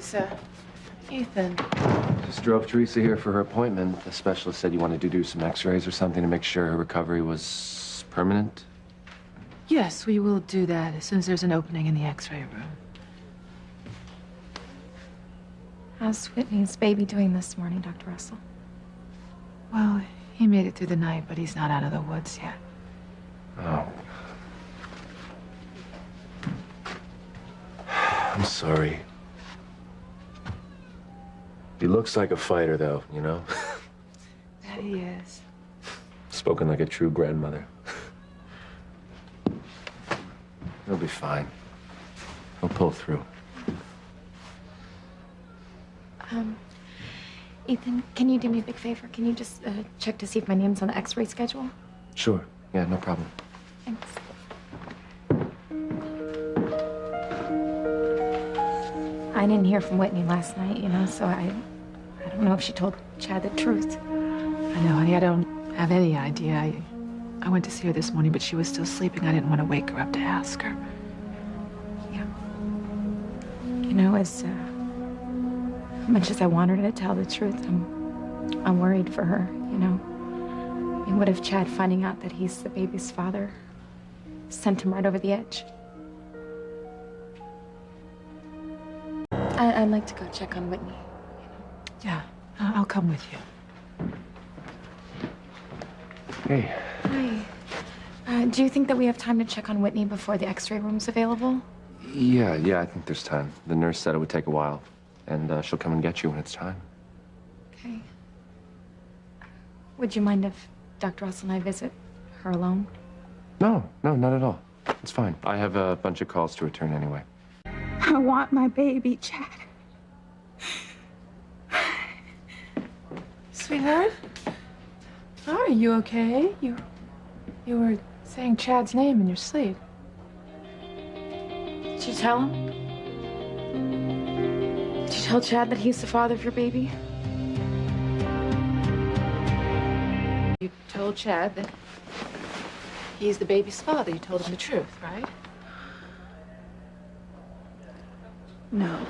Teresa. Ethan. Just drove Teresa here for her appointment. The specialist said you wanted to do some x-rays or something to make sure her recovery was permanent. Yes, we will do that as soon as there's an opening in the x-ray room. How's Whitney's baby doing this morning, Dr. Russell? Well, he made it through the night, but he's not out of the woods yet. Oh. I'm sorry. He looks like a fighter, though, you know? That he is. Spoken like a true grandmother. He'll be fine. He'll pull through. Ethan, can you do me a big favor? Can you just check to see if my name's on the x-ray schedule? Sure. Yeah, no problem. Thanks. I didn't hear from Whitney last night, you know, so I don't know if she told Chad the truth. I know, honey, I don't have any idea. I went to see her this morning, but she was still sleeping. I didn't want to wake her up to ask her. Yeah. You know, as much as I want her to tell the truth, I'm worried for her, you know. I mean, what if Chad, finding out that he's the baby's father, sent him right over the edge? I'd like to go check on Whitney. Yeah, I'll come with you. Hey. Hi. Do you think that we have time to check on Whitney before the x-ray room's available? Yeah, I think there's time. The nurse said it would take a while, and she'll come and get you when it's time. Okay. Would you mind if Dr. Russell and I visit her alone? No, not at all. It's fine. I have a bunch of calls to return anyway. I want my baby, Chad. Sweetheart? Are you okay? You were saying Chad's name in your sleep. Did you tell him? Did you tell Chad that he's the father of your baby? You told Chad that he's the baby's father. You told him the truth, right? No.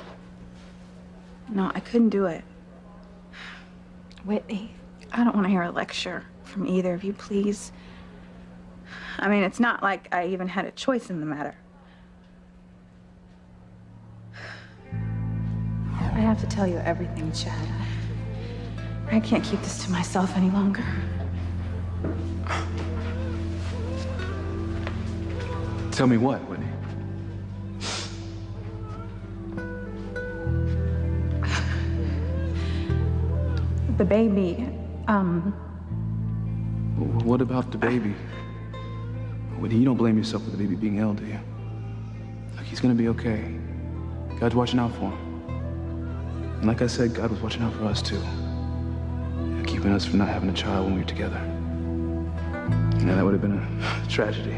No, I couldn't do it. Whitney. I don't want to hear a lecture from either of you, please. I mean, it's not like I even had a choice in the matter. I have to tell you everything, Chad. I can't keep this to myself any longer. Tell me what, Whitney? The baby, What about the baby? Whitney, you don't blame yourself for the baby being ill, do you? Look, he's gonna be okay. God's watching out for him. And like I said, God was watching out for us too. Keeping us from not having a child when we were together. Yeah, that would have been a tragedy.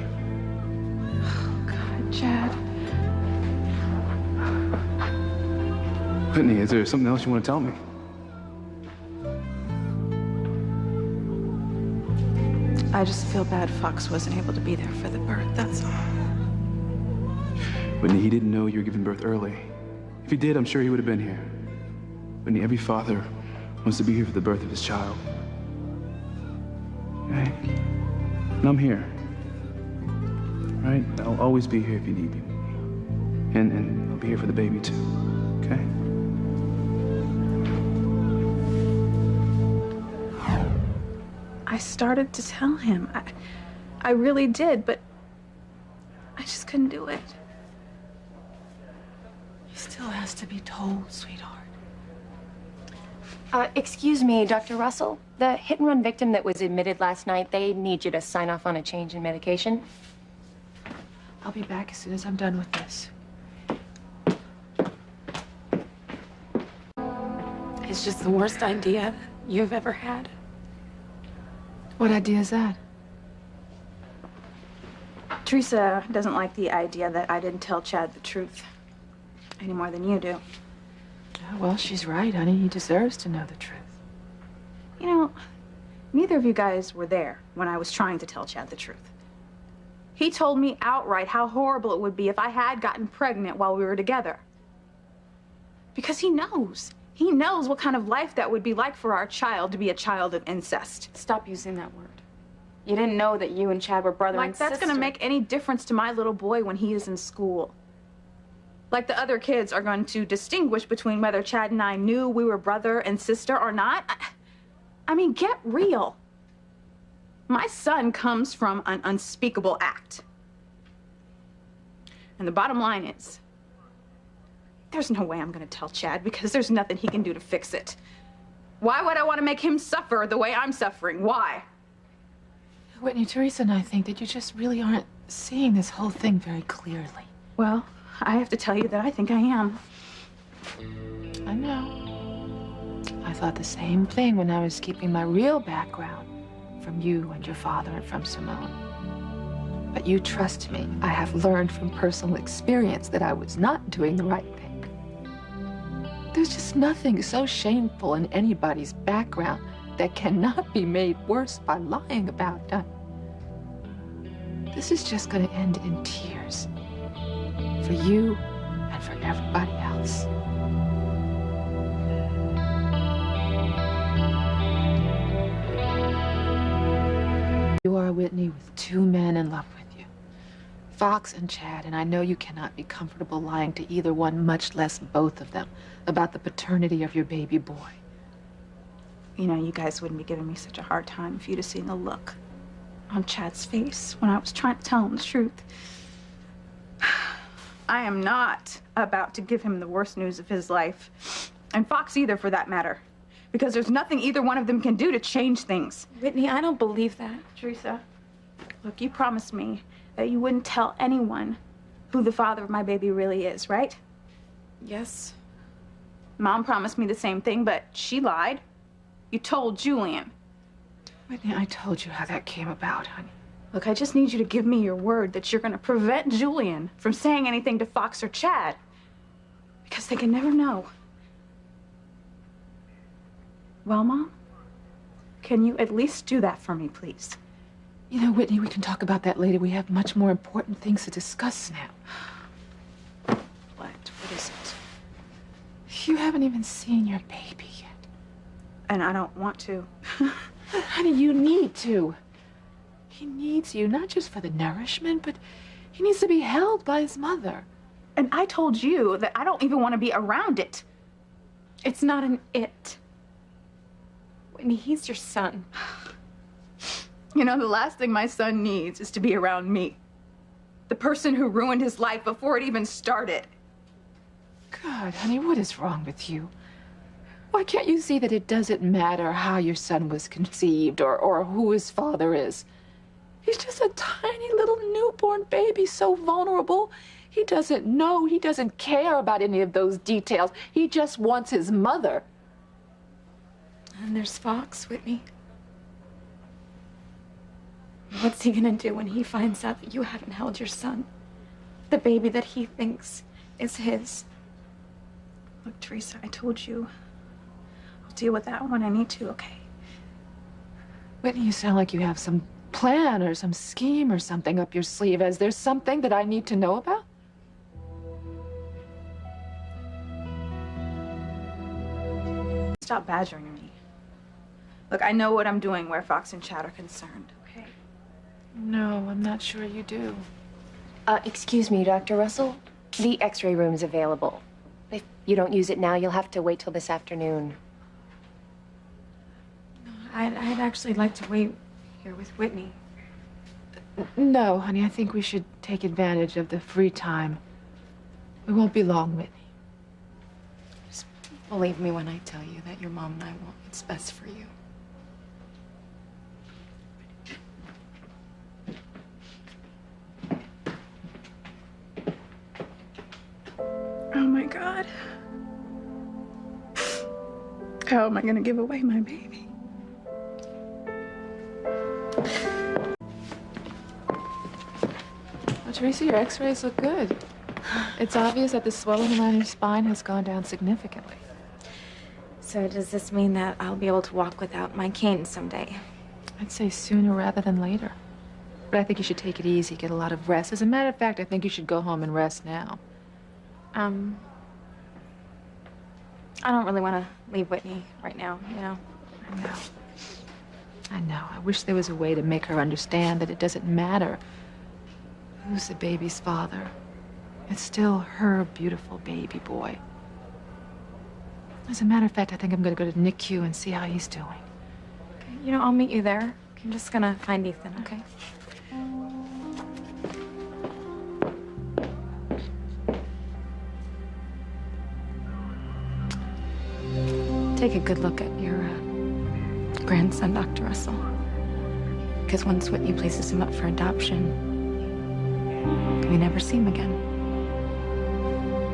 oh God, Chad. Whitney, is there something else you want to tell me? I just feel bad Fox wasn't able to be there for the birth, that's all. Whitney, he didn't know you were giving birth early. If he did, I'm sure he would have been here. Whitney, every father wants to be here for the birth of his child. Okay? And I'm here. Right? I'll always be here if you need me. And I'll be here for the baby too. Okay? I started to tell him. I really did, but I just couldn't do it. He still has to be told, sweetheart. Excuse me, Dr. Russell. The hit-and-run victim that was admitted last night, they need you to sign off on a change in medication. I'll be back as soon as I'm done with this. It's just the worst idea you've ever had. What idea is that? Teresa doesn't like the idea that I didn't tell Chad the truth any more than you do. Yeah, well, she's right, honey. He deserves to know the truth. You know, neither of you guys were there when I was trying to tell Chad the truth. He told me outright how horrible it would be if I had gotten pregnant while we were together. Because he knows. He knows what kind of life that would be like for our child to be a child of incest. Stop using that word. You didn't know that you and Chad were brother and Like sister. that's gonna make any difference to my little boy when he is in school. Like the other kids are going to distinguish between whether Chad and I knew we were brother and sister or not. I mean, get real. My son comes from an unspeakable act. And the bottom line is, there's no way I'm gonna tell Chad because there's nothing he can do to fix it. Why would I want to make him suffer the way I'm suffering? Why? Whitney, Teresa and I think that you just really aren't seeing this whole thing very clearly. Well, I have to tell you that I think I am. I know. I thought the same thing when I was keeping my real background from you and your father and from Simone. But you trust me. I have learned from personal experience that I was not doing the right thing. There's just nothing so shameful in anybody's background that cannot be made worse by lying about it. This is just going to end in tears. For you and for everybody else. You are Whitney with two men in love with you. Fox and Chad, and I know you cannot be comfortable lying to either one, much less both of them, about the paternity of your baby boy. You know, you guys wouldn't be giving me such a hard time if you'd have seen the look on Chad's face when I was trying to tell him the truth. I am not about to give him the worst news of his life. And Fox either, for that matter. Because there's nothing either one of them can do to change things. Whitney, I don't believe that. Teresa, look, you promised me that you wouldn't tell anyone who the father of my baby really is, right? Yes. Mom promised me the same thing, but she lied. You told Julian. Whitney, I told you how that came about, honey. Look, I just need you to give me your word that you're gonna prevent Julian from saying anything to Fox or Chad. Because they can never know. Well, Mom, can you at least do that for me, please? You know, Whitney, we can talk about that later. We have much more important things to discuss now. What? What is it? You haven't even seen your baby yet. And I don't want to. Honey, you need to. He needs you, not just for the nourishment, but he needs to be held by his mother. And I told you that I don't even want to be around it. It's not an it. Whitney, he's your son. You know, the last thing my son needs is to be around me. The person who ruined his life before it even started. God, honey, what is wrong with you? Why can't you see that it doesn't matter how your son was conceived or who his father is? He's just a tiny little newborn baby, so vulnerable. He doesn't know, he doesn't care about any of those details. He just wants his mother. And there's Fox, Whitney. What's he gonna do when he finds out that you haven't held your son? The baby that he thinks is his. Look, Teresa, I told you. I'll deal with that when I need to, okay? Whitney, you sound like you have some plan or some scheme or something up your sleeve. Is there something that I need to know about? Stop badgering me. Look, I know what I'm doing where Fox and Chad are concerned, okay? No, I'm not sure you do. Excuse me, Dr. Russell. The x-ray room's available. If you don't use it now, you'll have to wait till this afternoon. I'd actually like to wait here with Whitney. No, honey, I think we should take advantage of the free time. We won't be long, Whitney. Just believe me when I tell you that your mom and I want what's best for you. Oh my God. How am I gonna give away my baby? Well, Teresa, your x-rays look good. It's obvious that the swelling around your spine has gone down significantly. So does this mean that I'll be able to walk without my cane someday? I'd say sooner rather than later. But I think you should take it easy, get a lot of rest. As a matter of fact, I think you should go home and rest now. I don't really want to leave Whitney right now, you know? I know. I know. I wish there was a way to make her understand that it doesn't matter who's the baby's father. It's still her beautiful baby boy. As a matter of fact, I think I'm going to go to NICU and see how he's doing. Okay, you know, I'll meet you there. I'm just gonna find Ethan, okay? Take a good look at your grandson, Dr. Russell. Because once Whitney places him up for adoption, we never see him again.